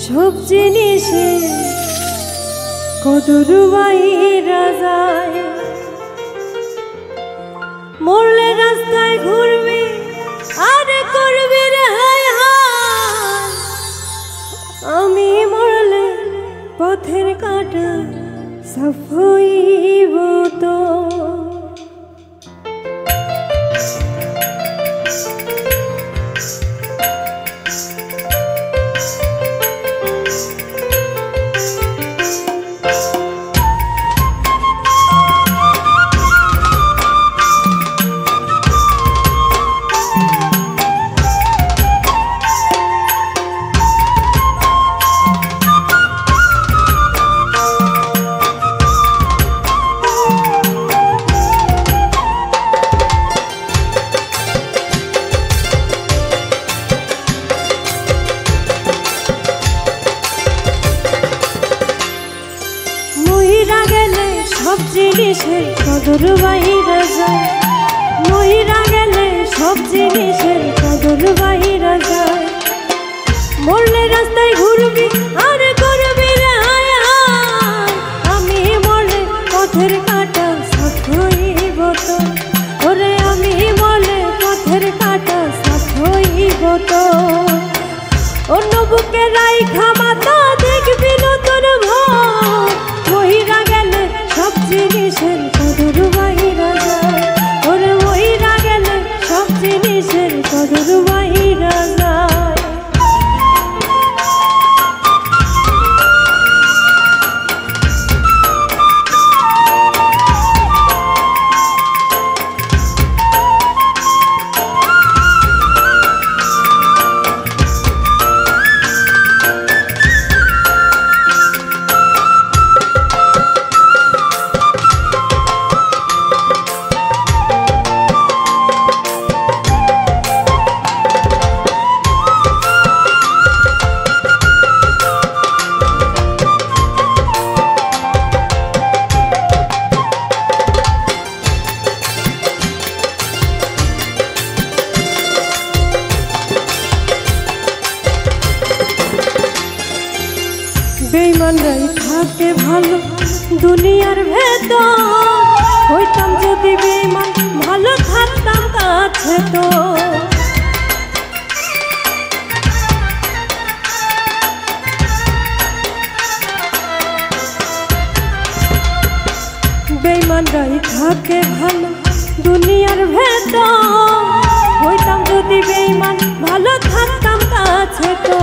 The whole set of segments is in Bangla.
সব জিনিসে কদর বাইরা যায়। মরলে রাস্তায় ঘুরবি আর করবি রে হায় হায়, আমি মরলে পথের কাঁটা সাফ হইব তো। সব জিনিসের কদর বাইরা যায়, মহিরা গেলে সব জিনিসের কদর বাইরা যায়। মরলে রাস্তায় ঘুরবি আর করবি রে হায় হায়, আমি মরলে পথের কাঁটা সাফ হইব তো। ওরে আমি মরলে পথের কাঁটা সাফ হইব তো। অন্য বুকে রাইখা মাথা দেখবি নতুন ভোর, মহিরা গেলে সব জিনিসের কদর বাইরা যায়। ওরে মহিরা গেলে সব জিনিসের কদর বাইরা যায়। বেঈমানরাই থাকে ভালো দুনিয়ার ভেতর, হইতাম যদি বেঈমান ভালো থাকতাম কাছে তো। বেঈমানরাই থাকে ভালো দুনিয়ার ভেতর, হইতাম যদি বেঈমান ভালো থাকতাম কাছে তো।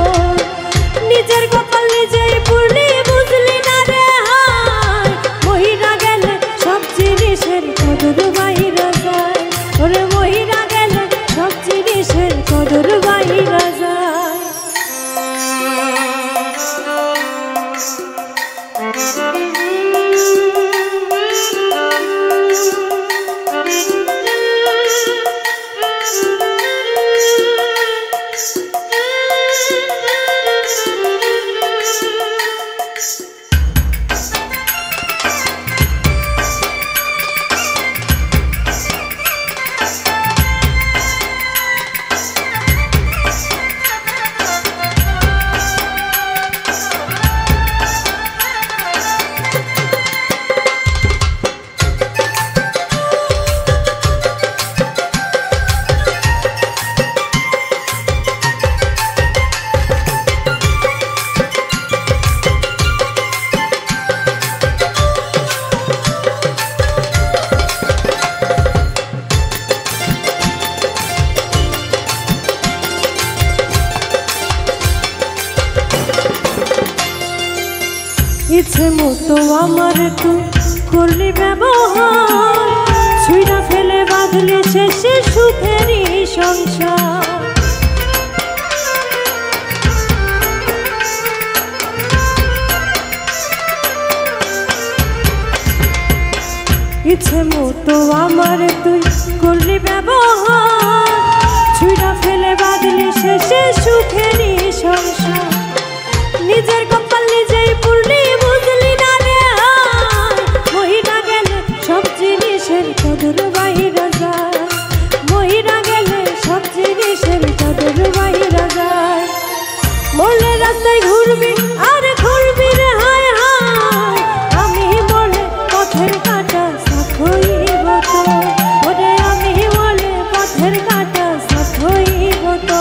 নিজের কপাল নিজেই পুরলি বুঝলি না রে হায়, মহিরা গেলে সব জিনিসের কদর বাইরা যায়। ওরে মহিরা গেলে সব জিনিসের কদর বাইরা যায়। ইচ্ছে মতো আমার তুই করলি ব্যবহার, ছুঁড়া ফেলে বাঁধলি শেষে সুখেরই সংসার। ইচ্ছে মতো আমার তুই করলি ব্যবহার, ছুঁড়া ফেলে বাঁধলি শেষে সুখেরই সংসার। নিজের কপাল নিজেই পুরলি বুঝলি না রে হায়, মহিরা গেলে সব জিনিসের কদর বাইরা যায়। মহিরা গেলে সব জিনিসের কদর বাইরা যায়। মরলে রাস্তায় ঘুরবি আর ঘুরবি রে হায় হায়, আমি বলে পথের কাঁটা সাথ হইব তো, ওরে আমি বলে পথের কাঁটা সাথ হইব তো।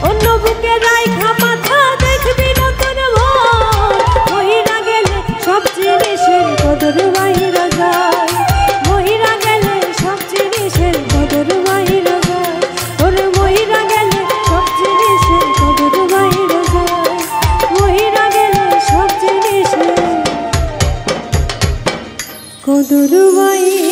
অন্য বুকে রাইখা মাথা দেখবি নতুন ভোর, মহিরা গেলে সব জিনিসের কদর বাইরা যায়, মহিরা গেলে সব জিনিসের কদর বাইরা যায়, ওরে মহিরা গেলে সব জিনিসের কদর বাইরা যায়, মহিরা গেলে সব জিনিসের কদর বাইরা।